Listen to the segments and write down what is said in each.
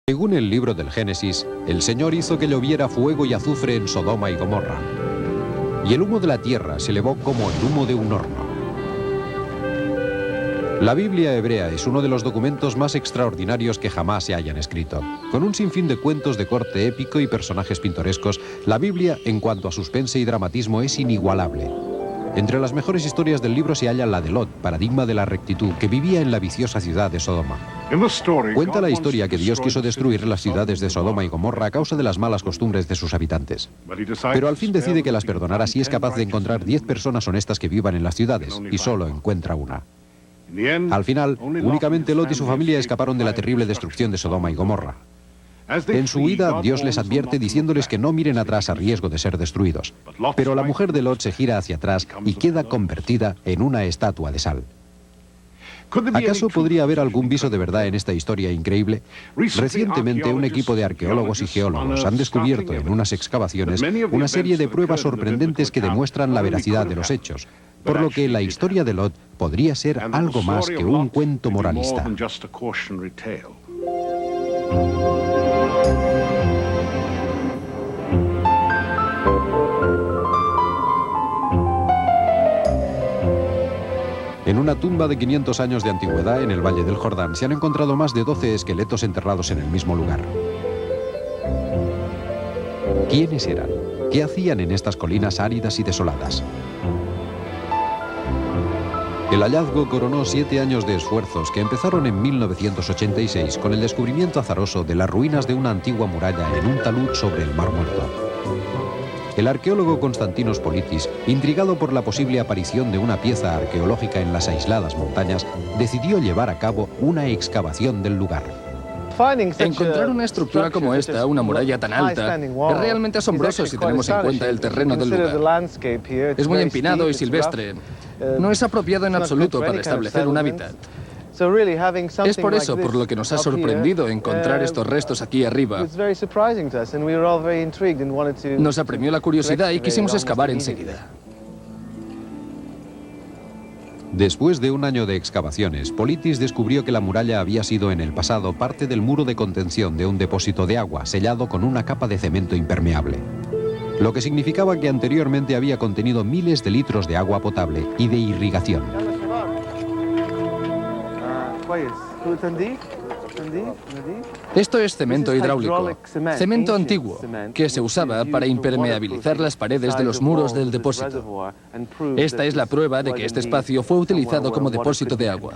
Según el libro del Génesis, el Señor hizo que lloviera fuego y azufre en Sodoma y Gomorra, y el humo de la tierra se elevó como el humo de un horno. La Biblia hebrea es uno de los documentos más extraordinarios que jamás se hayan escrito. Con un sinfín de cuentos de corte épico y personajes pintorescos, la Biblia, en cuanto a suspense y dramatismo, es inigualable. Entre las mejores historias del libro se halla la de Lot, paradigma de la rectitud, que vivía en la viciosa ciudad de Sodoma. Cuenta la historia que Dios quiso destruir las ciudades de Sodoma y Gomorra a causa de las malas costumbres de sus habitantes. Pero al fin decide que las perdonará si es capaz de encontrar 10 personas honestas que vivan en las ciudades, y solo encuentra una. Al final, únicamente Lot y su familia escaparon de la terrible destrucción de Sodoma y Gomorra. En su huida, Dios les advierte diciéndoles que no miren atrás a riesgo de ser destruidos. Pero la mujer de Lot se gira hacia atrás y queda convertida en una estatua de sal. ¿Acaso podría haber algún viso de verdad en esta historia increíble? Recientemente, un equipo de arqueólogos y geólogos han descubierto en unas excavaciones una serie de pruebas sorprendentes que demuestran la veracidad de los hechos, por lo que la historia de Lot podría ser algo más que un cuento moralista. En una tumba de 500 años de antigüedad en el Valle del Jordán se han encontrado más de 12 esqueletos enterrados en el mismo lugar. ¿Quiénes eran? ¿Qué hacían en estas colinas áridas y desoladas? El hallazgo coronó 7 años de esfuerzos que empezaron en 1986 con el descubrimiento azaroso de las ruinas de una antigua muralla en un talud sobre el Mar Muerto. El arqueólogo Konstantinos Politis, intrigado por la posible aparición de una pieza arqueológica en las aisladas montañas, decidió llevar a cabo una excavación del lugar. Encontrar una estructura como esta, una muralla tan alta, es realmente asombroso si tenemos en cuenta el terreno del lugar. Es muy empinado y silvestre. No es apropiado en absoluto para establecer un hábitat. Es por eso por lo que nos ha sorprendido encontrar estos restos aquí arriba. Nos apremió la curiosidad y quisimos excavar enseguida. Después de un año de excavaciones, Politis descubrió que la muralla había sido en el pasado parte del muro de contención de un depósito de agua sellado con una capa de cemento impermeable, lo que significaba que anteriormente había contenido miles de litros de agua potable y de irrigación. Esto es cemento hidráulico, cemento antiguo, que se usaba para impermeabilizar las paredes de los muros del depósito. Esta es la prueba de que este espacio fue utilizado como depósito de agua.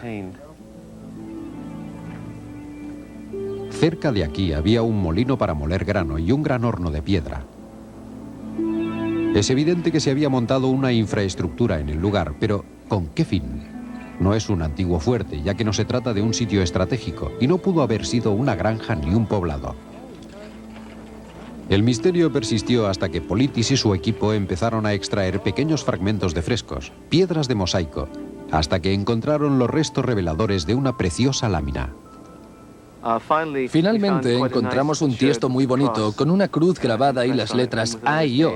Cerca de aquí había un molino para moler grano y un gran horno de piedra. Es evidente que se había montado una infraestructura en el lugar, pero ¿con qué fin? No es un antiguo fuerte, ya que no se trata de un sitio estratégico, y no pudo haber sido una granja ni un poblado. El misterio persistió hasta que Politis y su equipo empezaron a extraer pequeños fragmentos de frescos, piedras de mosaico, hasta que encontraron los restos reveladores de una preciosa lámina. Finalmente encontramos un tiesto muy bonito con una cruz grabada y las letras A y O,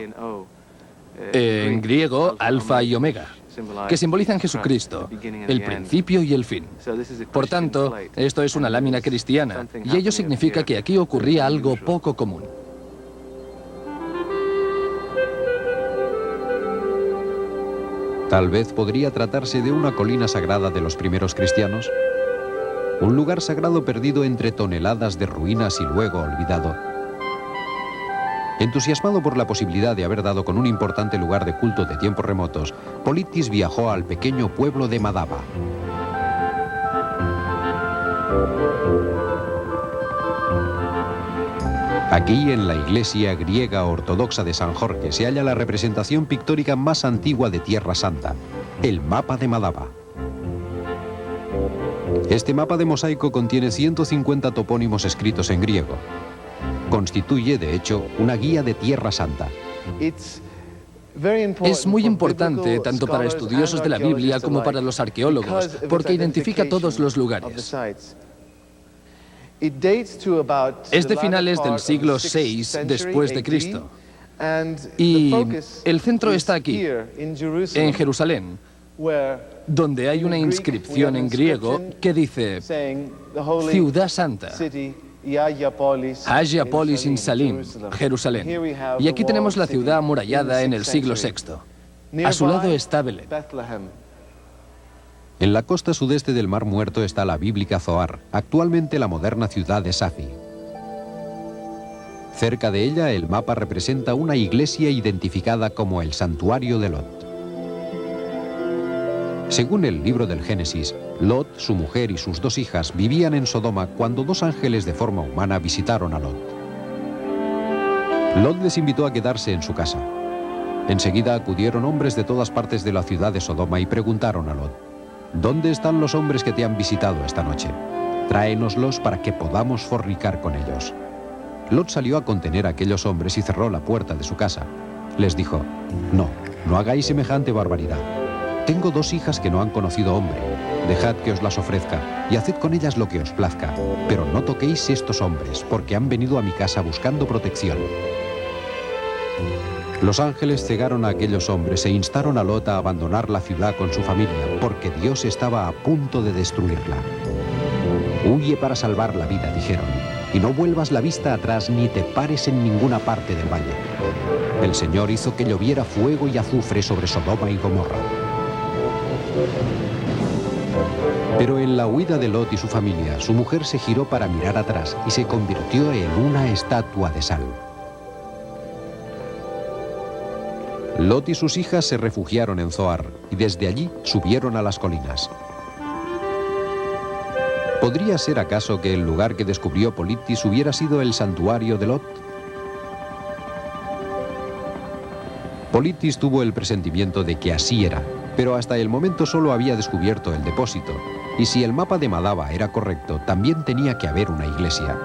en griego alfa y omega, que simbolizan Jesucristo, el principio y el fin. Por tanto, esto es una lámina cristiana, y ello significa que aquí ocurría algo poco común. Tal vez podría tratarse de una colina sagrada de los primeros cristianos, un lugar sagrado perdido entre toneladas de ruinas y luego olvidado. Entusiasmado por la posibilidad de haber dado con un importante lugar de culto de tiempos remotos, Politis viajó al pequeño pueblo de Madaba. Aquí, en la iglesia griega ortodoxa de San Jorge, se halla la representación pictórica más antigua de Tierra Santa, el mapa de Madaba. Este mapa de mosaico contiene 150 topónimos escritos en griego. Constituye, de hecho, una guía de Tierra Santa. Es muy importante tanto para estudiosos de la Biblia como para los arqueólogos, porque identifica todos los lugares. Es de finales del siglo VI después de Cristo. Y el centro está aquí, en Jerusalén, donde hay una inscripción en griego que dice Ciudad Santa. Hagia Polis in Salim, Jerusalén. Y aquí tenemos la ciudad amurallada en el siglo VI. A su lado está Belén. En la costa sudeste del Mar Muerto está la bíblica Zoar, actualmente la moderna ciudad de Safi. Cerca de ella, el mapa representa una iglesia identificada como el santuario de Lot. Según el libro del Génesis, Lot, su mujer y sus 2 hijas vivían en Sodoma cuando 2 ángeles de forma humana visitaron a Lot. Lot les invitó a quedarse en su casa. Enseguida acudieron hombres de todas partes de la ciudad de Sodoma y preguntaron a Lot: ¿dónde están los hombres que te han visitado esta noche? Tráenoslos para que podamos fornicar con ellos. Lot salió a contener a aquellos hombres y cerró la puerta de su casa. Les dijo: no hagáis semejante barbaridad. Tengo 2 hijas que no han conocido hombre. Dejad que os las ofrezca y haced con ellas lo que os plazca. Pero no toquéis estos hombres, porque han venido a mi casa buscando protección. Los ángeles cegaron a aquellos hombres e instaron a Lot a abandonar la ciudad con su familia, porque Dios estaba a punto de destruirla. Huye para salvar la vida, dijeron, y no vuelvas la vista atrás ni te pares en ninguna parte del valle. El Señor hizo que lloviera fuego y azufre sobre Sodoma y Gomorra. Pero en la huida de Lot y su familia, su mujer se giró para mirar atrás y se convirtió en una estatua de sal. Lot y sus hijas se refugiaron en Zoar y desde allí subieron a las colinas. ¿Podría ser acaso que el lugar que descubrió Politis hubiera sido el santuario de Lot? Politis tuvo el presentimiento de que así era, pero hasta el momento solo había descubierto el depósito, y si el mapa de Madaba era correcto, también tenía que haber una iglesia.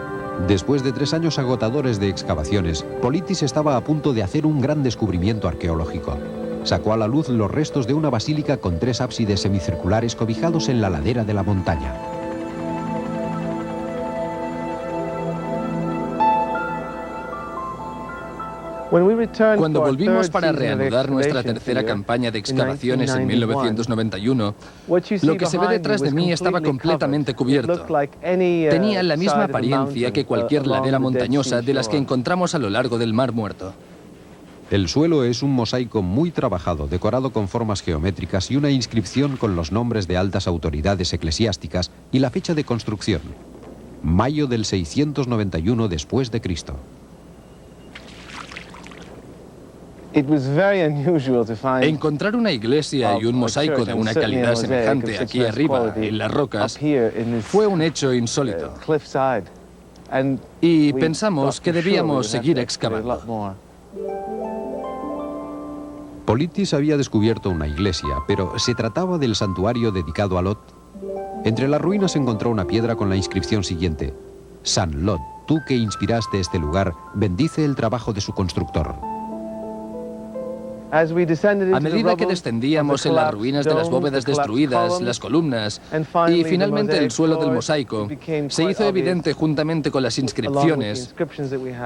Después de 3 años agotadores de excavaciones, Politis estaba a punto de hacer un gran descubrimiento arqueológico. Sacó a la luz los restos de una basílica con 3 ábsides semicirculares cobijados en la ladera de la montaña. Cuando volvimos para reanudar nuestra tercera campaña de excavaciones en 1991, lo que se ve detrás de mí estaba completamente cubierto. Tenía la misma apariencia que cualquier ladera montañosa de las que encontramos a lo largo del Mar Muerto. El suelo es un mosaico muy trabajado, decorado con formas geométricas y una inscripción con los nombres de altas autoridades eclesiásticas y la fecha de construcción: mayo del 691 después de Cristo. Encontrar una iglesia y un mosaico de una calidad semejante aquí arriba, en las rocas, fue un hecho insólito. Y pensamos que debíamos seguir excavando. Politis había descubierto una iglesia, pero ¿se trataba del santuario dedicado a Lot? Entre las ruinas encontró una piedra con la inscripción siguiente: San Lot, tú que inspiraste este lugar, bendice el trabajo de su constructor. A medida que descendíamos en las ruinas de las bóvedas destruidas, las columnas y finalmente el suelo del mosaico, se hizo evidente juntamente con las inscripciones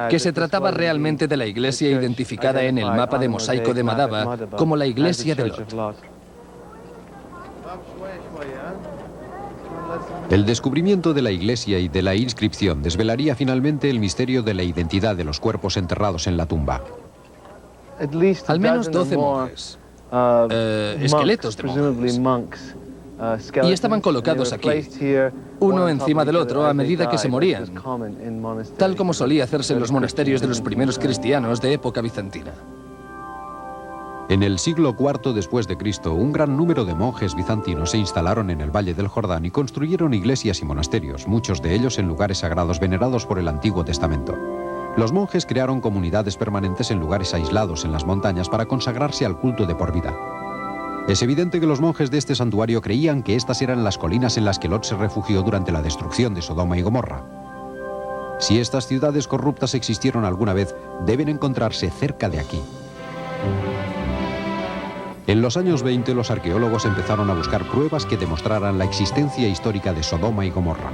que se trataba realmente de la iglesia identificada en el mapa de mosaico de Madaba como la iglesia de Lot. El descubrimiento de la iglesia y de la inscripción desvelaría finalmente el misterio de la identidad de los cuerpos enterrados en la tumba. Al menos 12 monjes, esqueletos de monjes, y estaban colocados aquí, uno encima del otro a medida que se morían, tal como solía hacerse en los monasterios de los primeros cristianos de época bizantina. En el siglo IV después de Cristo, un gran número de monjes bizantinos se instalaron en el Valle del Jordán y construyeron iglesias y monasterios, muchos de ellos en lugares sagrados venerados por el Antiguo Testamento. Los monjes crearon comunidades permanentes en lugares aislados en las montañas para consagrarse al culto de por vida. Es evidente que los monjes de este santuario creían que estas eran las colinas en las que Lot se refugió durante la destrucción de Sodoma y Gomorra. Si estas ciudades corruptas existieron alguna vez, deben encontrarse cerca de aquí. En los años 20, los arqueólogos empezaron a buscar pruebas que demostraran la existencia histórica de Sodoma y Gomorra.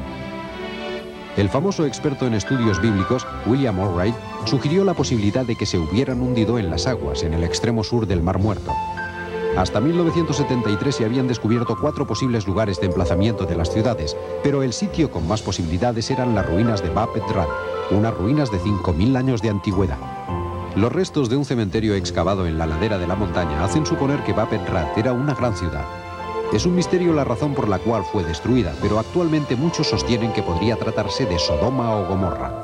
El famoso experto en estudios bíblicos, William Allwright, sugirió la posibilidad de que se hubieran hundido en las aguas en el extremo sur del Mar Muerto. Hasta 1973 se habían descubierto 4 posibles lugares de emplazamiento de las ciudades, pero el sitio con más posibilidades eran las ruinas de Bab et-Rat, unas ruinas de 5000 años de antigüedad. Los restos de un cementerio excavado en la ladera de la montaña hacen suponer que Bab et-Rat era una gran ciudad. Es un misterio la razón por la cual fue destruida, pero actualmente muchos sostienen que podría tratarse de Sodoma o Gomorra.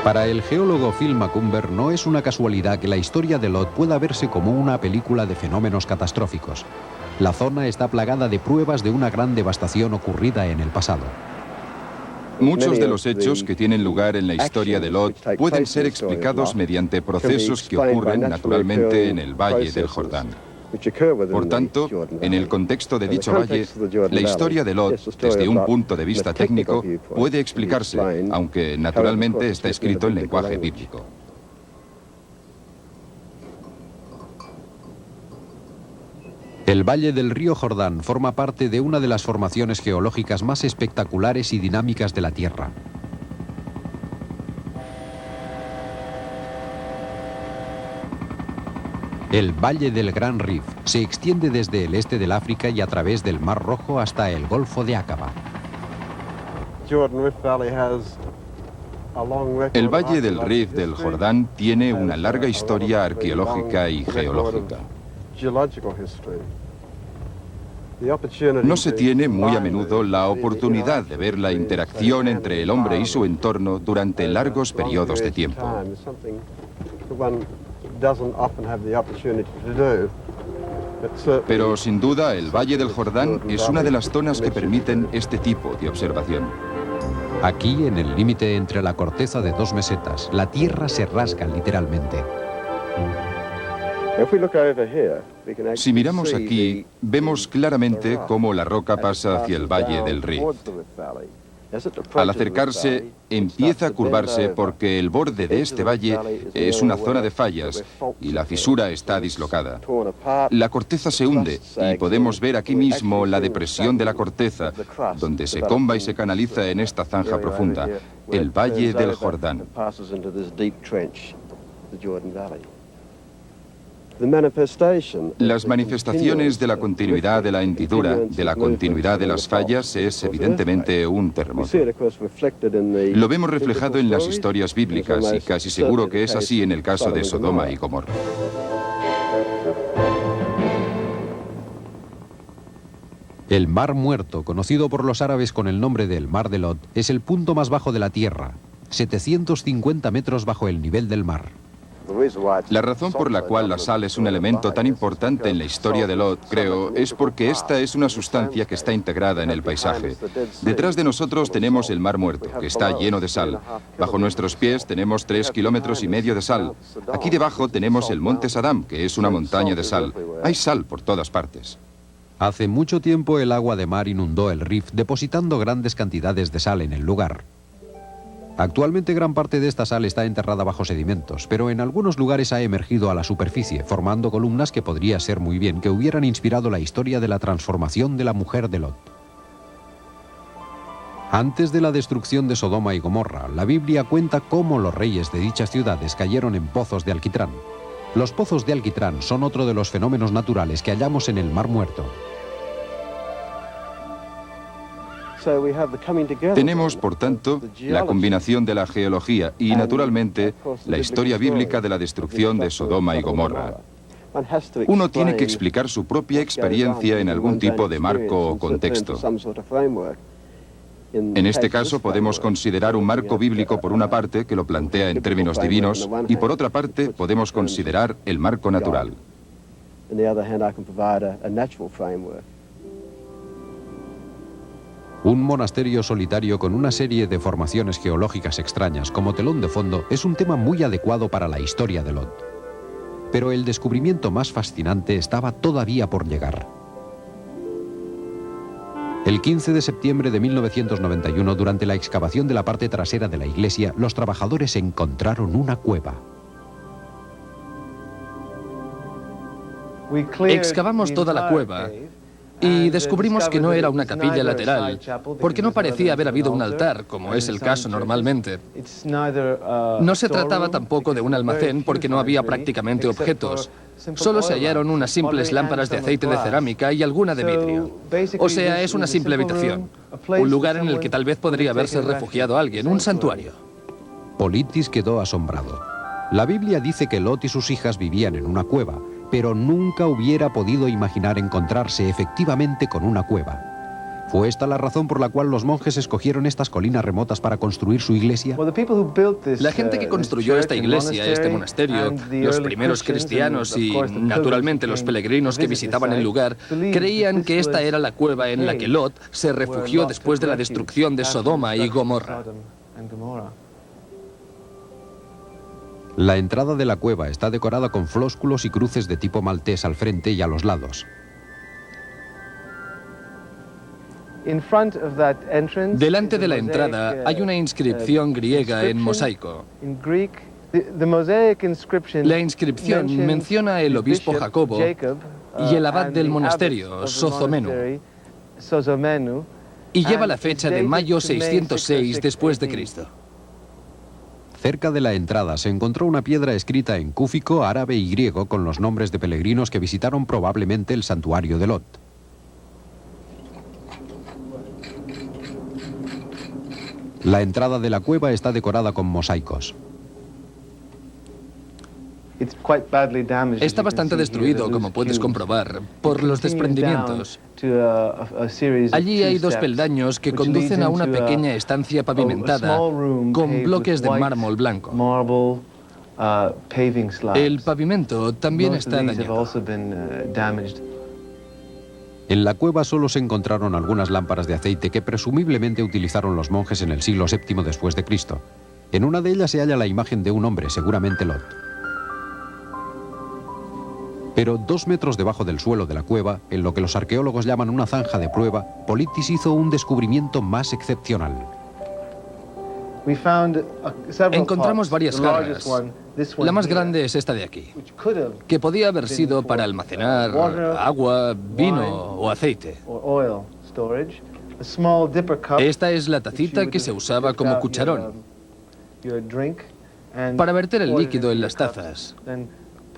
Para el geólogo Phil Macumber no es una casualidad que la historia de Lot pueda verse como una película de fenómenos catastróficos. La zona está plagada de pruebas de una gran devastación ocurrida en el pasado. Muchos de los hechos que tienen lugar en la historia de Lot pueden ser explicados mediante procesos que ocurren naturalmente en el Valle del Jordán. Por tanto, en el contexto de dicho valle, la historia de Lot, desde un punto de vista técnico, puede explicarse, aunque naturalmente está escrito en lenguaje bíblico. El Valle del río Jordán forma parte de una de las formaciones geológicas más espectaculares y dinámicas de la Tierra. El Valle del Gran Rif se extiende desde el este del África y a través del Mar Rojo hasta el Golfo de Aqaba. El Valle del Rif del Jordán tiene una larga historia arqueológica y geológica. No se tiene muy a menudo la oportunidad de ver la interacción entre el hombre y su entorno durante largos periodos de tiempo. Pero sin duda el Valle del Jordán es una de las zonas que permiten este tipo de observación. Aquí, en el límite entre la corteza de 2 mesetas, la tierra se rasga literalmente. Si miramos aquí, vemos claramente cómo la roca pasa hacia el Valle del Rif. Al acercarse, empieza a curvarse porque el borde de este valle es una zona de fallas y la fisura está dislocada. La corteza se hunde y podemos ver aquí mismo la depresión de la corteza, donde se comba y se canaliza en esta zanja profunda, el Valle del Jordán. Las manifestaciones de la continuidad de la hendidura, de la continuidad de las fallas, es evidentemente un terremoto. Lo vemos reflejado en las historias bíblicas y casi seguro que es así en el caso de Sodoma y Gomorra. El Mar Muerto, conocido por los árabes con el nombre del Mar de Lot, es el punto más bajo de la Tierra, 750 metros bajo el nivel del mar. La razón por la cual la sal es un elemento tan importante en la historia de Lot, creo, es porque esta es una sustancia que está integrada en el paisaje. Detrás de nosotros tenemos el Mar Muerto, que está lleno de sal. Bajo nuestros pies tenemos 3,5 kilómetros de sal. Aquí debajo tenemos el Monte Saddam, que es una montaña de sal. Hay sal por todas partes. Hace mucho tiempo el agua de mar inundó el Rif, depositando grandes cantidades de sal en el lugar. Actualmente gran parte de esta sal está enterrada bajo sedimentos, pero en algunos lugares ha emergido a la superficie, formando columnas que podría ser muy bien que hubieran inspirado la historia de la transformación de la mujer de Lot. Antes de la destrucción de Sodoma y Gomorra, la Biblia cuenta cómo los reyes de dichas ciudades cayeron en pozos de alquitrán. Los pozos de alquitrán son otro de los fenómenos naturales que hallamos en el Mar Muerto. Tenemos, por tanto, la combinación de la geología y, naturalmente, la historia bíblica de la destrucción de Sodoma y Gomorra. Uno tiene que explicar su propia experiencia en algún tipo de marco o contexto. En este caso podemos considerar un marco bíblico por una parte, que lo plantea en términos divinos, y por otra parte podemos considerar el marco natural. Un monasterio solitario con una serie de formaciones geológicas extrañas como telón de fondo es un tema muy adecuado para la historia de Lot. Pero el descubrimiento más fascinante estaba todavía por llegar. El 15 de septiembre de 1991, durante la excavación de la parte trasera de la iglesia, los trabajadores encontraron una cueva. Excavamos toda la cueva Y descubrimos que no era una capilla lateral, porque no parecía haber habido un altar, como es el caso normalmente. No se trataba tampoco de un almacén, porque no había prácticamente objetos. Solo se hallaron unas simples lámparas de aceite de cerámica y alguna de vidrio. O sea, es una simple habitación. Un lugar en el que tal vez podría haberse refugiado alguien, un santuario. Politis quedó asombrado. La Biblia dice que Lot y sus hijas vivían en una cueva, pero nunca hubiera podido imaginar encontrarse efectivamente con una cueva. ¿Fue esta la razón por la cual los monjes escogieron estas colinas remotas para construir su iglesia? La gente que construyó esta iglesia, este monasterio, los primeros cristianos y, naturalmente, los peregrinos que visitaban el lugar, creían que esta era la cueva en la que Lot se refugió después de la destrucción de Sodoma y Gomorra. La entrada de la cueva está decorada con flósculos y cruces de tipo maltés al frente y a los lados. Delante de la entrada hay una inscripción griega en mosaico. La inscripción menciona el obispo Jacobo y el abad del monasterio, Sozomenu, y lleva la fecha de mayo 606 después de Cristo. Cerca de la entrada se encontró una piedra escrita en cúfico, árabe y griego con los nombres de peregrinos que visitaron probablemente el santuario de Lot. La entrada de la cueva está decorada con mosaicos. Está bastante destruido, como puedes comprobar, por los desprendimientos. Allí hay dos peldaños que conducen a una pequeña estancia pavimentada con bloques de mármol blanco. El pavimento también está dañado. En la cueva solo se encontraron algunas lámparas de aceite que presumiblemente utilizaron los monjes en el siglo VII después de Cristo. En una de ellas se halla la imagen de un hombre, seguramente Lot. Pero 2 metros debajo del suelo de la cueva, en lo que los arqueólogos llaman una zanja de prueba, Politis hizo un descubrimiento más excepcional. Encontramos varias jarras. La más grande es esta de aquí, que podía haber sido para almacenar agua, vino o aceite. Esta es la tacita que se usaba como cucharón, para verter el líquido en las tazas,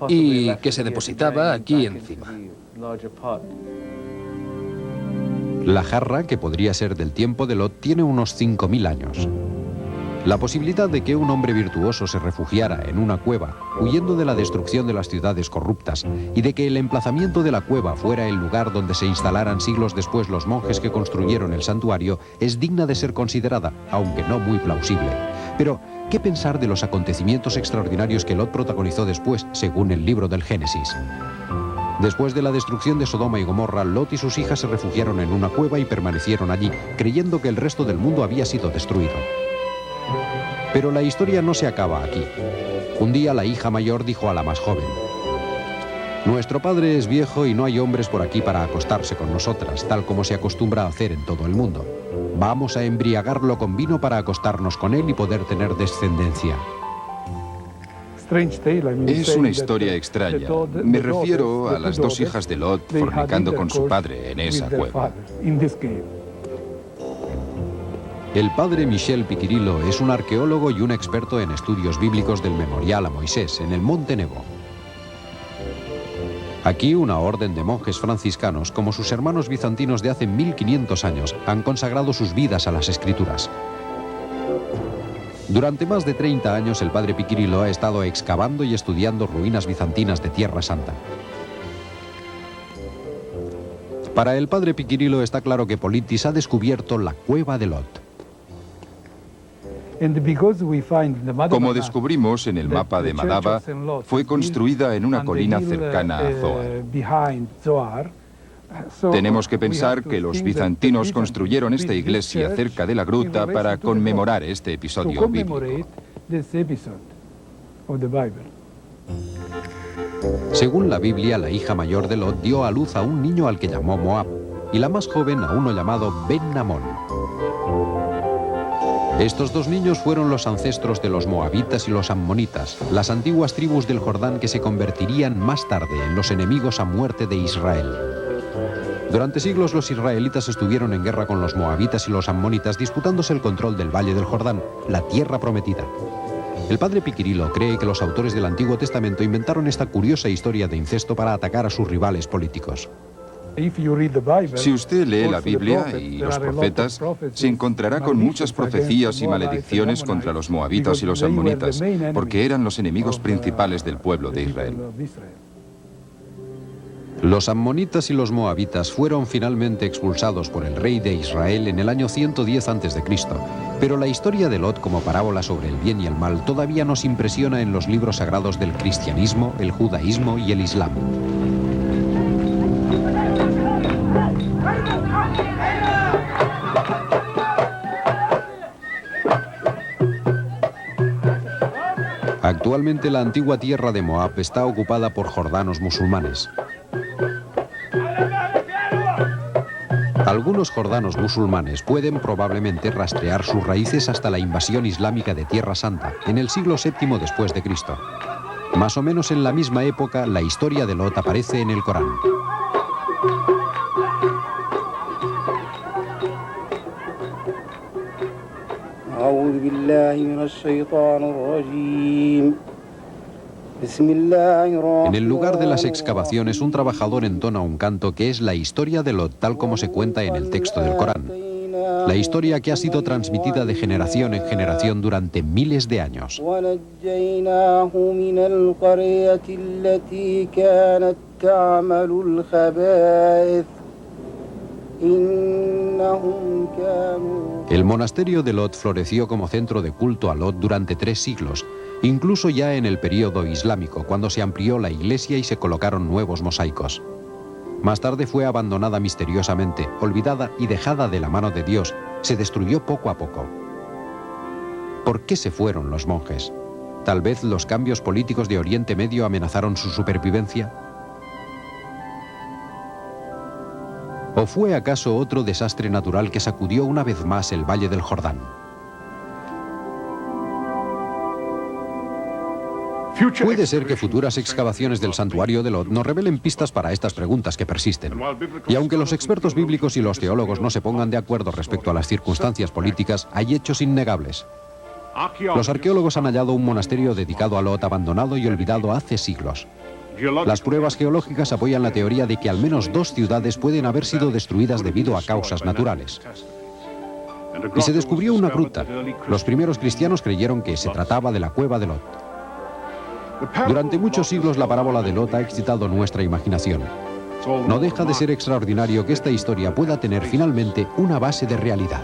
y que se depositaba aquí encima. La jarra, que podría ser del tiempo de Lot, tiene unos 5000 años. La posibilidad de que un hombre virtuoso se refugiara en una cueva, huyendo de la destrucción de las ciudades corruptas, y de que el emplazamiento de la cueva fuera el lugar donde se instalaran siglos después los monjes que construyeron el santuario, es digna de ser considerada, aunque no muy plausible. Pero, ¿qué pensar de los acontecimientos extraordinarios que Lot protagonizó después, según el libro del Génesis? Después de la destrucción de Sodoma y Gomorra, Lot y sus hijas se refugiaron en una cueva y permanecieron allí, creyendo que el resto del mundo había sido destruido. Pero la historia no se acaba aquí. Un día la hija mayor dijo a la más joven: «Nuestro padre es viejo y no hay hombres por aquí para acostarse con nosotras, tal como se acostumbra a hacer en todo el mundo. Vamos a embriagarlo con vino para acostarnos con él y poder tener descendencia». Es una historia extraña. Me refiero a las 2 hijas de Lot fornicando con su padre en esa cueva. El padre Michel Piquirilo es un arqueólogo y un experto en estudios bíblicos del Memorial a Moisés, en el Monte Nebo. Aquí una orden de monjes franciscanos, como sus hermanos bizantinos de hace 1500 años, han consagrado sus vidas a las Escrituras. Durante más de 30 años el padre Piquirilo ha estado excavando y estudiando ruinas bizantinas de Tierra Santa. Para el padre Piquirilo está claro que Politis ha descubierto la cueva de Lot. Como descubrimos en el mapa de Madaba, fue construida en una colina cercana a Zoar. Tenemos que pensar que los bizantinos construyeron esta iglesia cerca de la gruta para conmemorar este episodio bíblico. Según la Biblia, la hija mayor de Lot dio a luz a un niño al que llamó Moab, y la más joven a uno llamado Ben-Amón. Estos 2 niños fueron los ancestros de los moabitas y los ammonitas, las antiguas tribus del Jordán que se convertirían más tarde en los enemigos a muerte de Israel. Durante siglos los israelitas estuvieron en guerra con los moabitas y los ammonitas, disputándose el control del Valle del Jordán, la tierra prometida. El padre Piquirilo cree que los autores del Antiguo Testamento inventaron esta curiosa historia de incesto para atacar a sus rivales políticos. Si usted lee la Biblia y los profetas, se encontrará con muchas profecías y maledicciones contra los moabitas y los ammonitas, porque eran los enemigos principales del pueblo de Israel. Los ammonitas y los moabitas fueron finalmente expulsados por el rey de Israel en el año 110 a.C., pero la historia de Lot como parábola sobre el bien y el mal todavía nos impresiona en los libros sagrados del cristianismo, el judaísmo y el islam. Actualmente la antigua tierra de Moab está ocupada por jordanos musulmanes. Algunos jordanos musulmanes pueden probablemente rastrear sus raíces hasta la invasión islámica de Tierra Santa, en el siglo VII después de Cristo. Más o menos en la misma época, la historia de Lot aparece en el Corán. En el lugar de las excavaciones, un trabajador entona un canto que es la historia de Lot tal como se cuenta en el texto del Corán. La historia que ha sido transmitida de generación en generación durante miles de años. El monasterio de Lot floreció como centro de culto a Lot durante 3 siglos, incluso ya en el período islámico, cuando se amplió la iglesia y se colocaron nuevos mosaicos. Más tarde fue abandonada misteriosamente, olvidada y dejada de la mano de Dios. Se destruyó poco a poco. ¿Por qué se fueron los monjes? ¿Tal vez los cambios políticos de Oriente Medio amenazaron su supervivencia? ¿O fue acaso otro desastre natural que sacudió una vez más el Valle del Jordán? Puede ser que futuras excavaciones del santuario de Lot nos revelen pistas para estas preguntas que persisten. Y aunque los expertos bíblicos y los teólogos no se pongan de acuerdo respecto a las circunstancias políticas, hay hechos innegables. Los arqueólogos han hallado un monasterio dedicado a Lot abandonado y olvidado hace siglos. Las pruebas geológicas apoyan la teoría de que al menos 2 ciudades pueden haber sido destruidas debido a causas naturales. Y se descubrió una gruta. Los primeros cristianos creyeron que se trataba de la cueva de Lot. Durante muchos siglos la parábola de Lot ha excitado nuestra imaginación. No deja de ser extraordinario que esta historia pueda tener finalmente una base de realidad.